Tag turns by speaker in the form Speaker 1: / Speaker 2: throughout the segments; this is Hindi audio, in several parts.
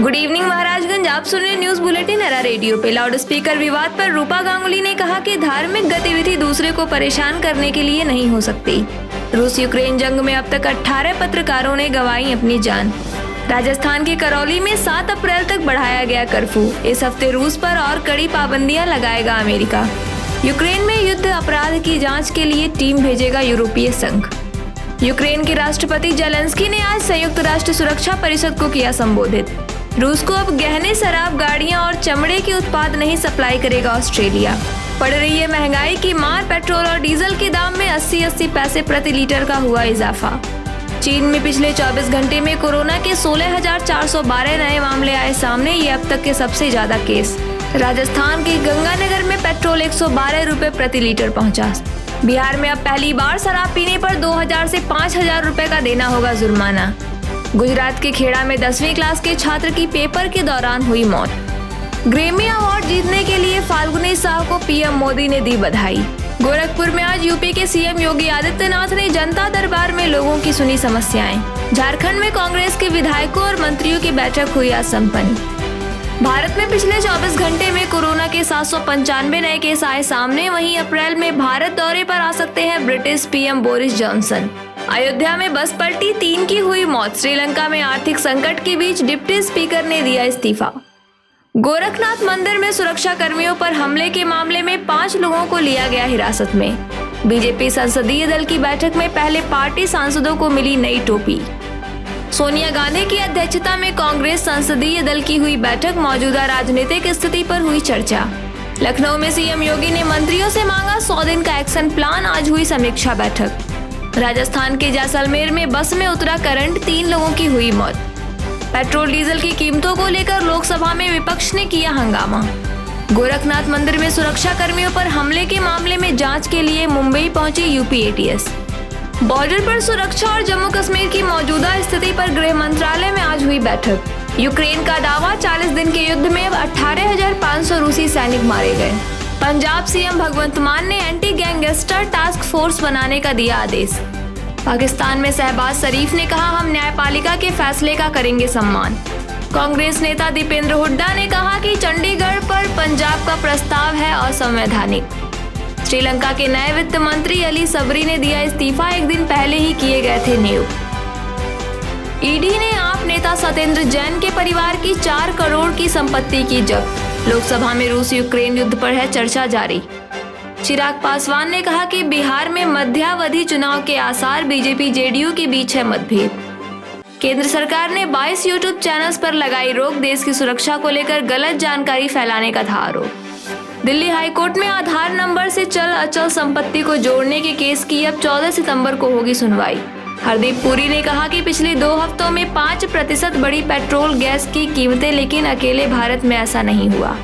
Speaker 1: Good evening Maharajganj. आप सुन रहे न्यूज बुलेटिन एरा रेडियो पे। लाउड स्पीकर विवाद पर रूपा गांगुली ने कहा कि धार्मिक गतिविधि दूसरे को परेशान करने के लिए नहीं हो सकती। रूस यूक्रेन जंग में अब तक 18 पत्रकारों ने गंवाई अपनी जान। राजस्थान के करौली में 7 अप्रैल तक बढ़ाया गया कर्फ्यू। इस हफ्ते रूस पर और कड़ी पाबंदियां लगाएगा अमेरिका। यूक्रेन में युद्ध अपराध की जांच के लिए टीम भेजेगा यूरोपीय संघ। यूक्रेन के राष्ट्रपति जेलेंस्की ने आज संयुक्त राष्ट्र सुरक्षा परिषद को किया संबोधित। रूस को अब गहने, शराब, गाड़ियां और चमड़े के उत्पाद नहीं सप्लाई करेगा ऑस्ट्रेलिया। बढ़ रही है महंगाई की मार। पेट्रोल और डीजल के दाम में 80-80 पैसे प्रति लीटर का हुआ इजाफा। चीन में पिछले 24 घंटे में कोरोना के 16,412 नए मामले आए सामने। ये अब तक के सबसे ज्यादा केस। राजस्थान के गंगानगर में पेट्रोल 112 रुपए प्रति लीटर पहुंचा। बिहार में अब पहली बार शराब पीने पर 2,000 से 5,000 रुपए का देना होगा जुर्माना। गुजरात के खेड़ा में 10वीं क्लास के छात्र की पेपर के दौरान हुई मौत। ग्रैमी अवार्ड जीतने के लिए फाल्गुनी साह को पीएम मोदी ने दी बधाई। गोरखपुर में आज यूपी के सीएम योगी आदित्यनाथ ने जनता दरबार में लोगों की सुनी समस्याएं। झारखंड में कांग्रेस के विधायकों और मंत्रियों की बैठक हुई आज संपन्न। भारत में पिछले 24 घंटे में कोरोना के 795 नए केस आए सामने। वहीं अप्रैल में भारत दौरे पर आ सकते हैं British PM Boris Johnson. Ayodhya में बस पलटी, 3 की हुई मौत। श्रीलंका में आर्थिक संकट के बीच डिप्टी स्पीकर ने दिया इस्तीफा। गोरखनाथ मंदिर में सुरक्षा कर्मियों पर हमले के मामले में 5 लोगों को लिया गया हिरासत में। बीजेपी संसदीय दल की बैठक में पहले पार्टी सांसदों को मिली नई टोपी। सोनिया गांधी की अध्यक्षता में कांग्रेस संसदीय दल की हुई बैठक। मौजूदा राजनीतिक स्थिति पर हुई चर्चा। लखनऊ में सीएम योगी ने मंत्रियों से मांगा 100 दिन का एक्शन प्लान। आज हुई समीक्षा बैठक। राजस्थान के जैसलमेर में बस में उतरा करंट, 3 लोगों की हुई मौत। पेट्रोल डीजल की कीमतों को लेकर लोकसभा में विपक्ष ने किया हंगामा। गोरखनाथ मंदिर में सुरक्षा कर्मियों पर हमले के मामले में जांच के लिए मुंबई पहुंची यूपी एटीएस। बॉर्डर पर सुरक्षा और जम्मू कश्मीर की मौजूदा स्थिति पर गृह मंत्रालय में आज हुई बैठक। यूक्रेन का दावा, 40 दिन के युद्ध में अब 18,500 रूसी सैनिक मारे गए। पंजाब सीएम भगवंत मान ने एंटी गैंगस्टर टास्क फोर्स बनाने का दिया आदेश। पाकिस्तान में शहबाज शरीफ ने कहा, हम न्यायपालिका के फैसले का करेंगे सम्मान। कांग्रेस नेता दीपेंद्र हुड्डा ने कहा कि चंडीगढ़ पर पंजाब का प्रस्ताव है असंवैधानिक। श्रीलंका के नए वित्त मंत्री अली सबरी ने दिया इस्तीफा। 1 दिन पहले ही किए गए थे नियुक्त। ईडी ने आप नेता सत्येंद्र जैन के परिवार की 4 करोड़ की संपत्ति की जब्त। लोकसभा में रूस यूक्रेन युद्ध पर है चर्चा जारी। चिराग पासवान ने कहा कि बिहार में मध्यावधि चुनाव के आसार। बीजेपी जेडीयू के बीच है मतभेद। केंद्र सरकार ने 22 यूट्यूब चैनल्स पर लगाई रोक। देश की सुरक्षा को लेकर गलत जानकारी फैलाने का था आरोप। दिल्ली हाईकोर्ट में आधार नंबर से चल अचल संपत्ति को जोड़ने के केस की अब 14 सितंबर को होगी सुनवाई। हरदीप पुरी ने कहा कि पिछले 2 हफ्तों में 5% बढ़ी पेट्रोल गैस की कीमतें, लेकिन अकेले भारत में ऐसा नहीं हुआ।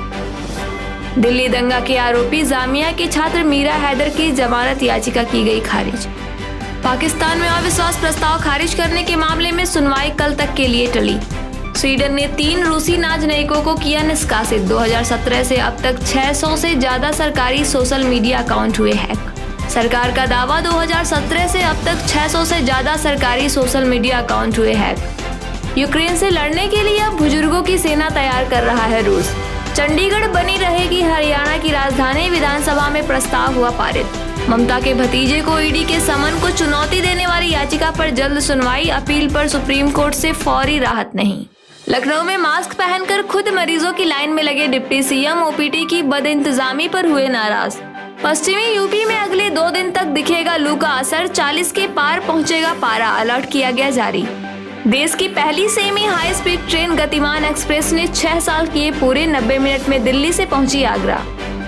Speaker 1: दिल्ली दंगा के आरोपी जामिया के छात्र मीरा हैदर की जमानत याचिका की गई खारिज। पाकिस्तान में अविश्वास प्रस्ताव खारिज करने के मामले में सुनवाई कल तक के लिए टली। स्वीडन ने 3 रूसी राजनयिकों को किया निष्कासित। 2017 से अब तक 600 से ज्यादा सरकारी सोशल मीडिया अकाउंट हुए हैक। सरकार का दावा, 2017 से अब तक 600 से ज्यादा सरकारी सोशल मीडिया अकाउंट हुए हैक। यूक्रेन से लड़ने के लिए अब बुजुर्गों की सेना तैयार कर रहा है रूस। चंडीगढ़ बनी रहेगी हरियाणा की राजधानी। विधानसभा में प्रस्ताव हुआ पारित। ममता के भतीजे को ईडी के समन को चुनौती देने वाली याचिका पर जल्द सुनवाई। अपील पर सुप्रीम कोर्ट से फौरी राहत नहीं। लखनऊ में मास्क पहनकर खुद मरीजों की लाइन में लगे डिप्टी सीएम। ओपीडी की बदइंतजामी पर हुए नाराज। पश्चिमी यूपी में अगले 2 दिन तक दिखेगा लू का असर। 40 के पार पहुंचेगा पारा। अलर्ट किया गया जारी। देश की पहली सेमी हाई स्पीड ट्रेन गतिमान एक्सप्रेस ने 6 साल किए पूरे। 90 मिनट में दिल्ली से पहुंची आगरा।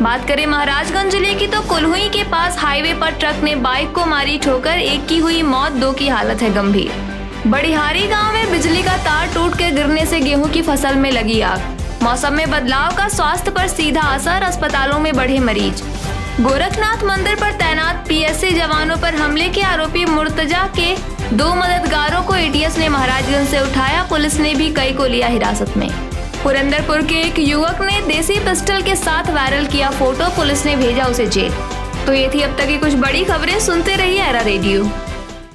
Speaker 1: बात करें महाराजगंज जिले की तो कुल्हुई के पास हाईवे पर ट्रक ने बाइक को मारी ठोकर। 1 की हुई मौत, 2 की हालत है गंभीर। बड़िहारी गांव में बिजली का तार टूट के गिरने से गेहूं की फसल में लगी आग। मौसम में बदलाव का स्वास्थ्य पर सीधा असर। अस्पतालों में बढ़े मरीज। गोरखनाथ मंदिर पर तैनात पीएसए जवानों पर हमले के आरोपी मुर्तजा के 2 मददगारों को एटीएस ने महाराजगंज से उठाया। पुलिस ने भी कई को लिया हिरासत में। पुरंदरपुर के एक युवक ने देसी पिस्टल के साथ वायरल किया फोटो। पुलिस ने भेजा उसे जेल। तो ये थी अब तक की कुछ बड़ी खबरें। सुनते रहिए एरा रेडियो।